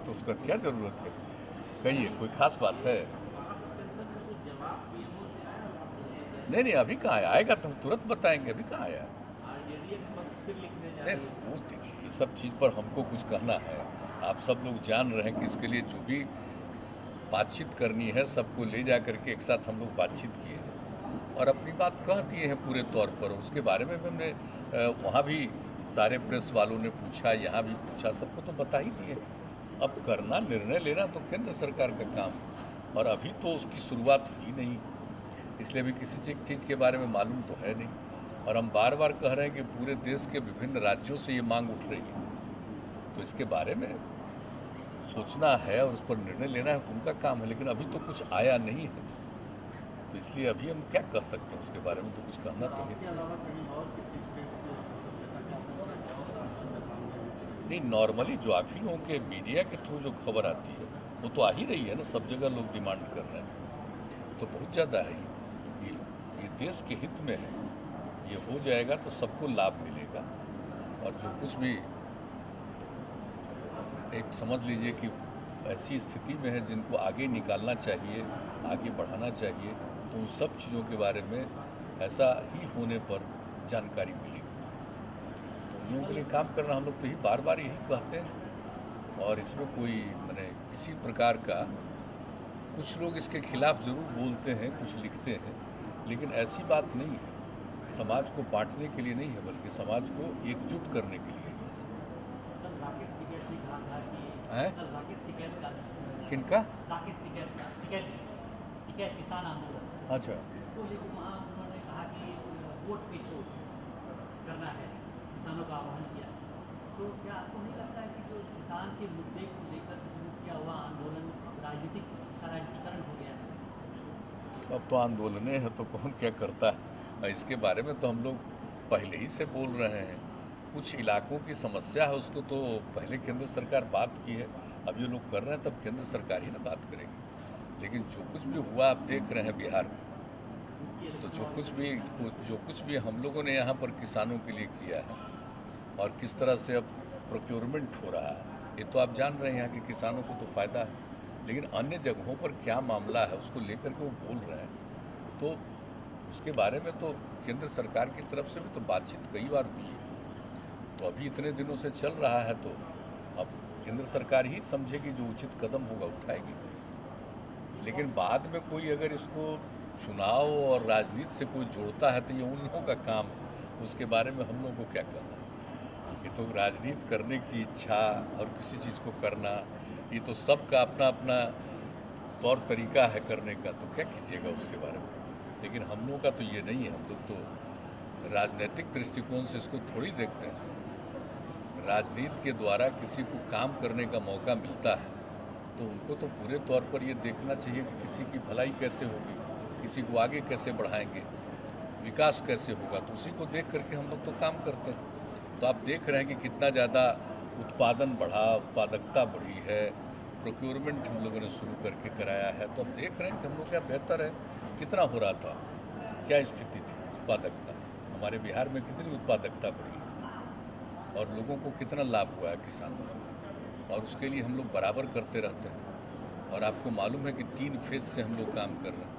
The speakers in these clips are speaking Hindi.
तो उसका क्या ज़रूरत है? कहिए, कोई खास बात है? नहीं नहीं, अभी कहाँ आया? आएगा तो हम तुरंत बताएंगे, अभी कहाँ आया? नहीं, वो देखिए, इस सब चीज़ पर हमको कुछ कहना है? आप सब लोग जान रहे हैं कि इसके लिए जो भी बातचीत करनी है, सबको ले जा करके एक साथ हम लोग बातचीत किए हैं और अपनी बात कह दिए हैं पूरे तौर पर। उसके बारे में भी हमने वहाँ भी सारे प्रेस वालों ने पूछा, यहाँ भी पूछा, सबको तो बता ही दिए। अब करना, निर्णय लेना तो केंद्र सरकार का काम, और अभी तो उसकी शुरुआत हुई नहीं, इसलिए भी किसी चीज़ के बारे में मालूम तो है नहीं। और हम बार बार कह रहे हैं कि पूरे देश के विभिन्न राज्यों से ये मांग उठ रही है, तो इसके बारे में सोचना है और उस पर निर्णय लेना है, तो उनका काम है। लेकिन अभी तो कुछ आया नहीं है, तो इसलिए अभी हम क्या कर सकते हैं उसके बारे में, तो कुछ कहना तो नहीं। नॉर्मली जो आप ही लोगों के मीडिया के थ्रू जो खबर आती है वो तो आ ही रही है ना, सब जगह लोग डिमांड कर रहे हैं, तो बहुत ज़्यादा है। ये देश के हित में है, ये हो जाएगा तो सबको लाभ मिलेगा। और जो कुछ भी एक समझ लीजिए कि ऐसी स्थिति में है जिनको आगे निकालना चाहिए, आगे बढ़ाना चाहिए, तो उन सब चीज़ों के बारे में ऐसा ही होने पर जानकारी मिलेगी। तो उन लोगों के लिए काम करना, हम लोग तो ही बार बार यही कहते हैं, और इसमें कोई मैंने किसी प्रकार का, कुछ लोग इसके खिलाफ ज़रूर बोलते हैं, कुछ लिखते हैं, लेकिन ऐसी बात नहीं है। समाज को बांटने के लिए नहीं है, बल्कि समाज को एकजुट करने के लिए है। हैं? किनका? किसान आंदोलन। अच्छा, इसको लेकर वहाँ उन्होंने कहा कि वोट पे चोट करना है, किसानों का आह्वान किया। तो क्या आपको नहीं लगता है कि जो किसान के मुद्दे को लेकर शुरू किया हुआ आंदोलन राजनीतिक का राजनीतिकरण हो गया है? अब तो आंदोलने हैं तो कौन क्या करता है, और इसके बारे में तो हम लोग पहले ही से बोल रहे हैं। कुछ इलाकों की समस्या है, उसको तो पहले केंद्र सरकार बात की है, अब ये लोग कर रहे हैं, तब केंद्र सरकार ही ना बात करेगी। लेकिन जो कुछ भी हुआ आप देख रहे हैं बिहार में, तो जो कुछ भी हम लोगों ने यहाँ पर किसानों के लिए किया है, और किस तरह से अब प्रोक्योरमेंट हो रहा है, ये तो आप जान रहे हैं। यहाँ के किसानों को तो फ़ायदा है, लेकिन अन्य जगहों पर क्या मामला है उसको लेकर के वो बोल रहे हैं, तो उसके बारे में तो केंद्र सरकार की तरफ से भी तो बातचीत कई बार हुई है। तो अभी इतने दिनों से चल रहा है, तो अब केंद्र सरकार ही समझेगी, जो उचित कदम होगा उठाएगी। लेकिन बाद में कोई अगर इसको चुनाव और राजनीति से कोई जोड़ता है, तो ये उन लोगों का काम है, उसके बारे में हम लोगों को क्या करना है। ये तो राजनीति करने की इच्छा और किसी चीज़ को करना, ये तो सबका अपना अपना तौर तरीका है करने का, तो क्या कीजिएगा उसके बारे में। लेकिन हम लोगों का तो ये नहीं है, हम लोग तो राजनीतिक दृष्टिकोण से इसको थोड़ी देखते हैं। राजनीति के द्वारा किसी को काम करने का मौका मिलता है, तो उनको तो पूरे तौर पर ये देखना चाहिए कि किसी की भलाई कैसे होगी, किसी को आगे कैसे बढ़ाएंगे, विकास कैसे होगा, तो उसी को देख करके हम लोग तो काम करते हैं। तो आप देख रहे हैं कि कितना ज़्यादा उत्पादन बढ़ा, उत्पादकता बढ़ी है, प्रोक्योरमेंट हम लोगों ने शुरू करके कराया है। तो अब देख रहे हैं कि हम लोग क्या बेहतर है, कितना हो रहा था, क्या स्थिति थी उत्पादकता, हमारे बिहार में कितनी उत्पादकता बढ़ी और लोगों को कितना लाभ हुआ है किसानों को, और उसके लिए हम लोग बराबर करते रहते हैं। और आपको मालूम है कि 3 फेज से हम लोग काम कर रहे हैं।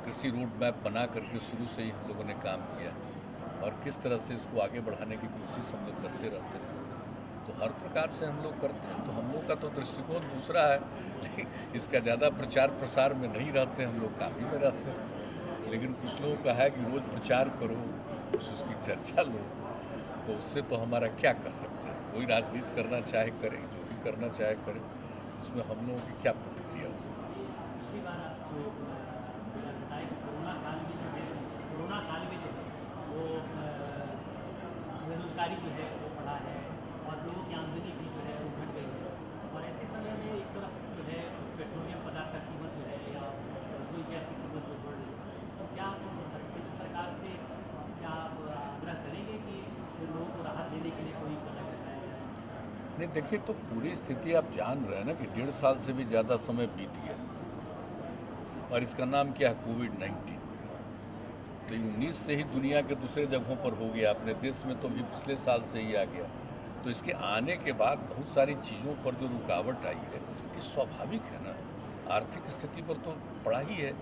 कृषि रोड मैप बना करके शुरू से ही हम लोगों ने काम किया, और किस तरह से इसको आगे बढ़ाने की कोशिश हम लोग करते रहते हैं। तो हर प्रकार से हम लोग करते हैं। तो हम लोग का तो दृष्टिकोण दूसरा है, लेकिन इसका ज़्यादा प्रचार प्रसार में नहीं रहते हैं, हम लोग काम ही में रहते हैं। लेकिन कुछ लोगों का है कि रोज़ प्रचार करो, कुछ उसकी चर्चा लो, तो उससे तो हमारा क्या कर सकते हैं। कोई राजनीति करना चाहे करे, जो भी करना चाहे करे, उसमें हम लोगों की क्या प्रतिक्रिया हो सकती है। पिछली बार आपको बताया कि कोरोना काल में जो है वो बेरोजगारी जो है वो बढ़ा है, और लोगों की आमदनी भी जो है वो घट गई है। और ऐसे समय में एक तरफ जो है पेट्रोलियम पदार्थ का कीमत जो है या रसोई गैस की कीमत जो बढ़ रही है, तो क्या आप केंद्र सरकार से क्या आप आग्रह करेंगे कि लोगों को राहत देने के लिए कोई कदम उठाया जाए? नहीं, देखिए, तो पूरी स्थिति आप जान रहे हैं ना कि 1.5 साल से भी ज़्यादा समय बीत गया, और इसका नाम क्या है, कोविड-19। तो 19 से ही दुनिया के दूसरे जगहों पर हो गया, अपने देश में तो भी पिछले साल से ही आ गया। तो इसके आने के बाद बहुत सारी चीज़ों पर जो रुकावट आई है, ये स्वाभाविक है ना, आर्थिक स्थिति पर तो पड़ा ही है।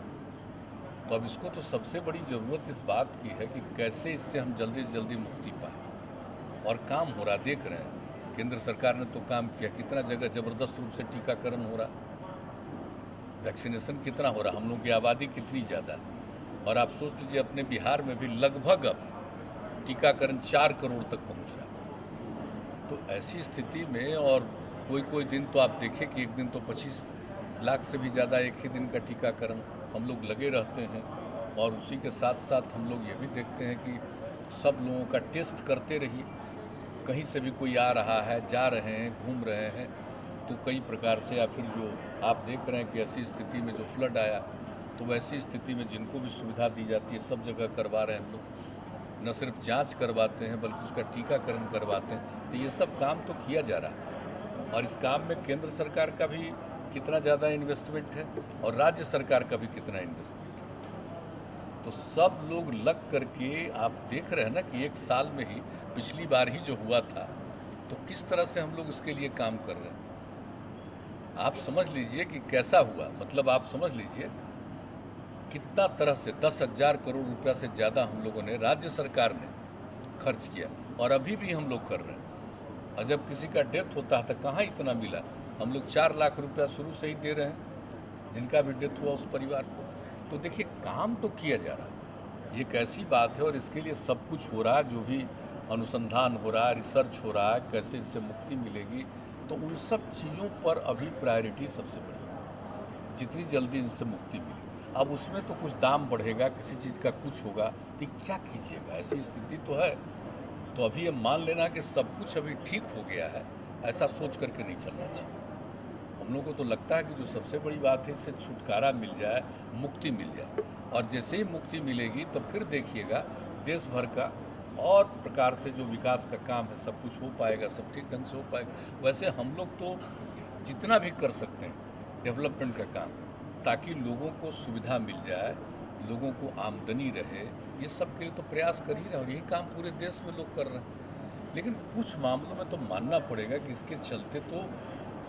तो अब इसको तो सबसे बड़ी ज़रूरत इस बात की है कि कैसे इससे हम जल्दी से जल्दी मुक्ति पाएँ। और काम हो रहा, देख रहे हैं, केंद्र सरकार ने तो काम किया, कितना जगह ज़बरदस्त रूप से टीकाकरण हो रहा, वैक्सीनेशन कितना हो रहा, हम लोगों की आबादी कितनी ज़्यादा है। और आप सोच लीजिए अपने बिहार में भी लगभग अब टीकाकरण 4 करोड़ तक पहुंच रहा है। तो ऐसी स्थिति में, और कोई कोई दिन तो आप देखें कि एक दिन तो 25 लाख से भी ज़्यादा एक ही दिन का टीकाकरण हम लोग लगे रहते हैं। और उसी के साथ साथ हम लोग ये भी देखते हैं कि सब लोगों का टेस्ट करते रहिए, कहीं से भी कोई आ रहा है, जा रहे हैं, घूम रहे हैं, तो कई प्रकार से, या फिर जो आप देख रहे हैं कि ऐसी स्थिति में जो फ्लड आया, तो वैसी स्थिति में जिनको भी सुविधा दी जाती है सब जगह करवा रहे हैं हम लोग। न सिर्फ जांच करवाते हैं बल्कि उसका टीकाकरण करवाते हैं। तो ये सब काम तो किया जा रहा है, और इस काम में केंद्र सरकार का भी कितना ज़्यादा इन्वेस्टमेंट है और राज्य सरकार का भी कितना इन्वेस्टमेंट है। तो सब लोग लग करके, आप देख रहे हैं ना कि एक साल में ही, पिछली बार ही जो हुआ था, तो किस तरह से हम लोग इसके लिए काम कर रहे हैं। आप समझ लीजिए कि कैसा हुआ, मतलब आप समझ लीजिए कितना तरह से 10,000 करोड़ रुपया से ज़्यादा हम लोगों ने, राज्य सरकार ने खर्च किया, और अभी भी हम लोग कर रहे हैं। और जब किसी का डेथ होता है तो कहाँ इतना मिला, हम लोग 4 लाख रुपया शुरू से ही दे रहे हैं जिनका भी डेथ हुआ उस परिवार को। तो देखिए काम तो किया जा रहा है, ये कैसी बात है। और इसके लिए सब कुछ हो रहा है, जो भी अनुसंधान हो रहा है, रिसर्च हो रहा है, कैसे इससे मुक्ति मिलेगी, तो उन सब चीज़ों पर अभी प्रायोरिटी सबसे बड़ी है, जितनी जल्दी इनसे मुक्ति मिले। अब उसमें तो कुछ दाम बढ़ेगा, किसी चीज़ का कुछ होगा, तो क्या कीजिएगा, ऐसी स्थिति तो है। तो अभी ये मान लेना कि सब कुछ अभी ठीक हो गया है, ऐसा सोच करके नहीं चलना चाहिए। हम लोग को तो लगता है कि जो सबसे बड़ी बात है, इससे छुटकारा मिल जाए, मुक्ति मिल जाए। और जैसे ही मुक्ति मिलेगी तो फिर देखिएगा देश भर का और प्रकार से जो विकास का काम है सब कुछ हो पाएगा, सब ठीक ढंग से हो पाएगा। वैसे हम लोग तो जितना भी कर सकते हैं डेवलपमेंट का काम, ताकि लोगों को सुविधा मिल जाए, लोगों को आमदनी रहे, ये सब के लिए तो प्रयास कर ही रहे हैं, और यही काम पूरे देश में लोग कर रहे हैं। लेकिन कुछ मामलों में तो मानना पड़ेगा कि इसके चलते तो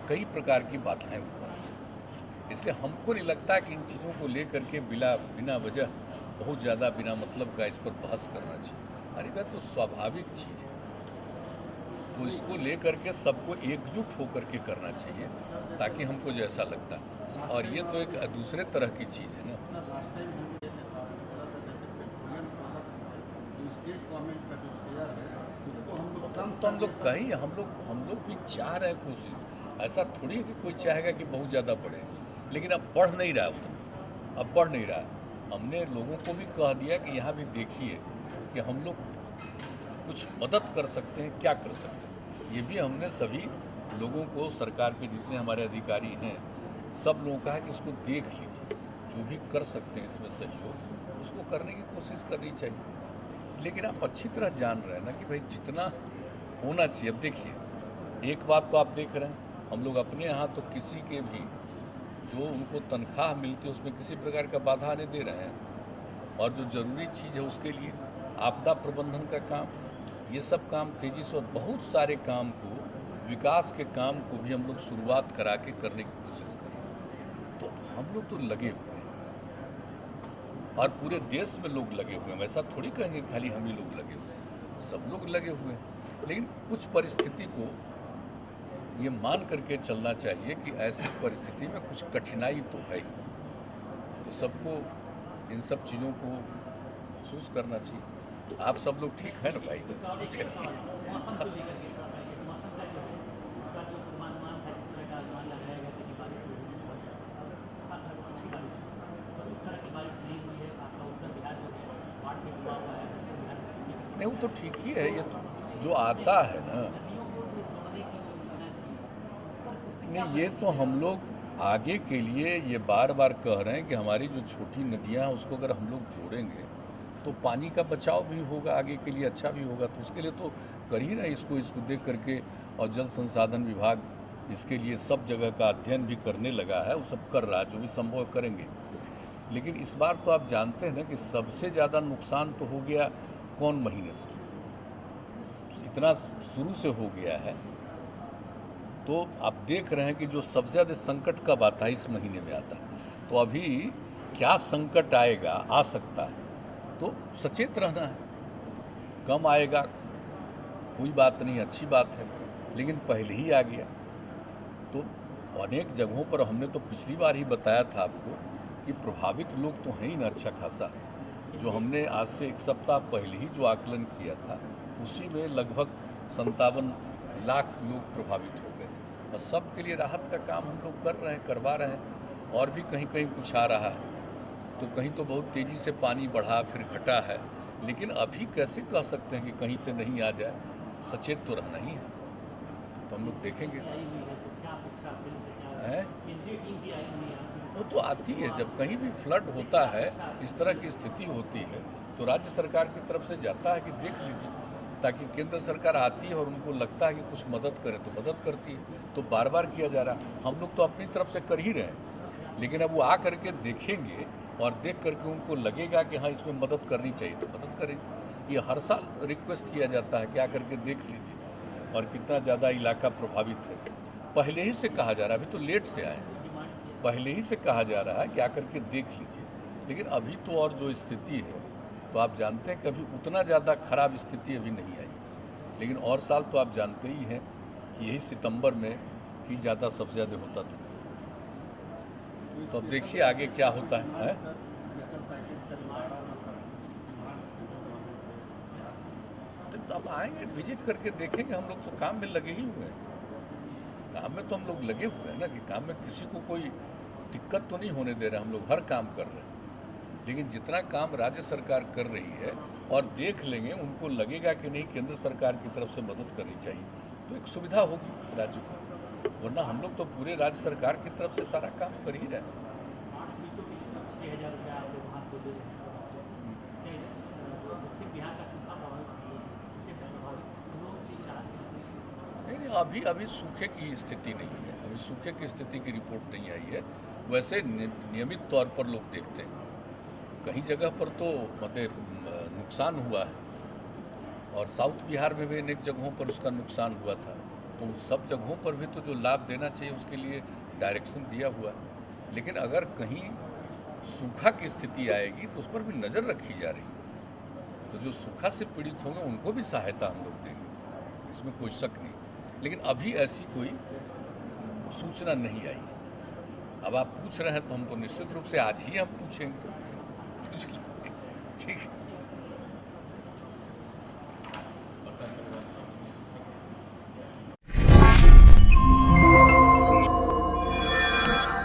कई प्रकार की बाधाएं उत्पन्न हैं। इसलिए हमको नहीं लगता कि इन चीज़ों को लेकर के बिना वजह बहुत ज़्यादा बिना मतलब का इस पर बहस करना चाहिए। अरे भाई, तो स्वाभाविक चीज़ है, तो इसको लेकर के सबको एकजुट होकर के करना चाहिए, ताकि हमको जैसा लगता है। और ये तो एक दूसरे तरह की चीज़ है ना। तो हम लोग कहीं, हम लोग भी चाह रहे हैं कोशिश, ऐसा थोड़ी है कि कोई चाहेगा कि बहुत ज़्यादा बढ़े, लेकिन अब बढ़ नहीं रहा है उतना, अब बढ़ नहीं रहा है। हमने लोगों को भी कह दिया कि यहाँ भी देखिए कि हम लोग कुछ मदद कर सकते हैं, क्या कर सकते हैं। ये भी हमने सभी लोगों को, सरकार के जितने हमारे अधिकारी हैं, सब लोगों का है कि इसको देख लीजिए, जो भी कर सकते हैं इसमें सहयोग, उसको करने की कोशिश करनी चाहिए। लेकिन आप अच्छी तरह जान रहे हैं ना कि भाई जितना होना चाहिए। अब देखिए, एक बात तो आप देख रहे हैं, हम लोग अपने यहाँ तो किसी के भी जो उनको तनख्वाह मिलती है उसमें किसी प्रकार का बाधा नहीं दे रहे हैं। और जो ज़रूरी चीज़ है उसके लिए आपदा प्रबंधन का काम, ये सब काम तेज़ी से, और बहुत सारे काम को, विकास के काम को भी हम लोग शुरुआत करा के करने की कोशिश कर रहे हैं। तो हम लोग तो लगे हुए हैं, और पूरे देश में लोग लगे हुए हैं। वैसा थोड़ी कहेंगे खाली हम ही लोग लगे हुए हैं, सब लोग लगे हुए हैं। लेकिन कुछ परिस्थिति को ये मान करके चलना चाहिए कि ऐसी परिस्थिति में कुछ कठिनाई तो है ही, तो सबको इन सब चीज़ों को महसूस करना चाहिए। आप सब लोग ठीक हैं ना भाई? मौसम को लेकर के थोड़ा सा, मौसम का जो है उसका जो पूर्वानुमान था, जिस तरह का अनुमान लगाया गया था कि बारिश होगी, अच्छी बारिश, और उस तरह की बारिश नहीं हुई है। आपका उत्तर बिहार जो है बाढ़ से डूबा हुआ है, दक्षिण बिहार में नहीं, वो तो ठीक ही है। ये तो जो आता है ना, नदियों को जो जोड़ने की जो योजना थी, उस पर नहीं, ये तो हम लोग आगे के लिए ये बार बार कह रहे हैं कि हमारी जो छोटी नदियाँ हैं उसको अगर हम लोग जोड़ेंगे तो पानी का बचाव भी होगा, आगे के लिए अच्छा भी होगा। तो उसके लिए तो कर ही ना इसको देख करके, और जल संसाधन विभाग इसके लिए सब जगह का अध्ययन भी करने लगा है, वो सब कर रहा है, जो भी संभव करेंगे। लेकिन इस बार तो आप जानते हैं ना कि सबसे ज़्यादा नुकसान तो हो गया कौन महीने से, इतना शुरू से हो गया है, तो आप देख रहे हैं कि जो सबसे ज़्यादा संकट कब आता है, इस महीने में आता है। तो अभी क्या संकट आएगा, आ सकता है, तो सचेत रहना है। कम आएगा कोई बात नहीं, अच्छी बात है, लेकिन पहले ही आ गया तो अनेक जगहों पर हमने तो पिछली बार ही बताया था आपको कि प्रभावित लोग तो हैं ही ना अच्छा खासा। जो हमने आज से 1 सप्ताह पहले ही जो आकलन किया था, उसी में लगभग 57 लाख लोग प्रभावित हो गए थे। और सबके लिए राहत का काम हम लोग कर रहे हैं, करवा रहे हैं। और भी कहीं कहीं कुछ आ रहा है, तो कहीं तो बहुत तेज़ी से पानी बढ़ा फिर घटा है, लेकिन अभी कैसे कह सकते हैं कि कहीं से नहीं आ जाए। सचेत तो रहना ही है, तो हम लोग देखेंगे। आई हुई है, तो क्या अपेक्षा बिल से क्या है केंद्रीय टीम भी आई हुई है? वो तो आती है, जब कहीं भी फ्लड होता है, इस तरह की स्थिति होती है, तो राज्य सरकार की तरफ से जाता है कि देख लीजिए, ताकि केंद्र सरकार आती है और उनको लगता है कि कुछ मदद करे तो मदद करती है। तो बार बार किया जा रहा है, हम लोग तो अपनी तरफ से कर ही रहे हैं, लेकिन अब वो आ करके देखेंगे और देख करके उनको लगेगा कि हाँ इसमें मदद करनी चाहिए तो मदद करेंगे। ये हर साल रिक्वेस्ट किया जाता है कि आ करके देख लीजिए और कितना ज़्यादा इलाका प्रभावित है। पहले ही से कहा जा रहा है, अभी तो लेट से आए, पहले ही से कहा जा रहा है कि आकर के देख लीजिए, लेकिन अभी तो और जो स्थिति है, तो आप जानते हैं कि अभी उतना ज़्यादा खराब स्थिति अभी नहीं आई। लेकिन और साल तो आप जानते ही हैं कि यही सितंबर में ही ज़्यादा सबसे ज़्यादा होता था। तो अब देखिए आगे क्या होता है? तो अब आएंगे, विजिट करके देखेंगे। हम लोग तो काम में लगे ही हुए हैं, काम में तो हम लोग लगे हुए हैं ना, कि काम में किसी को कोई दिक्कत तो नहीं होने दे रहे। हम लोग हर काम कर रहे हैं, लेकिन जितना काम राज्य सरकार कर रही है और देख लेंगे, उनको लगेगा कि नहीं केंद्र सरकार की तरफ से मदद करनी चाहिए, तो एक सुविधा होगी राज्य को। वरना हम लोग तो पूरे राज्य सरकार की तरफ से सारा काम कर ही रहे हैं। 6,000 रुपया आप लोग वहाँ को दे रहे हैं। दक्षिण बिहार का सूखा सूखे से प्रभावित लोगों के लिए राहत मिली? नहीं, अभी सूखे की स्थिति नहीं है, अभी सूखे की स्थिति की रिपोर्ट नहीं आई है। वैसे नियमित तौर पर लोग देखते हैं, कहीं जगह पर तो मतलब नुकसान हुआ है, और साउथ बिहार में भी अनेक जगहों पर उसका नुकसान हुआ था। तो उन सब जगहों पर भी तो जो लाभ देना चाहिए उसके लिए डायरेक्शन दिया हुआ है। लेकिन अगर कहीं सूखा की स्थिति आएगी तो उस पर भी नज़र रखी जा रही है। तो जो सूखा से पीड़ित होंगे उनको भी सहायता हम लोग देंगे, इसमें कोई शक नहीं। लेकिन अभी ऐसी कोई सूचना नहीं आई है। अब आप पूछ रहे हैं तो हम तो निश्चित रूप से आज ही हम पूछेंगे। ठीक है।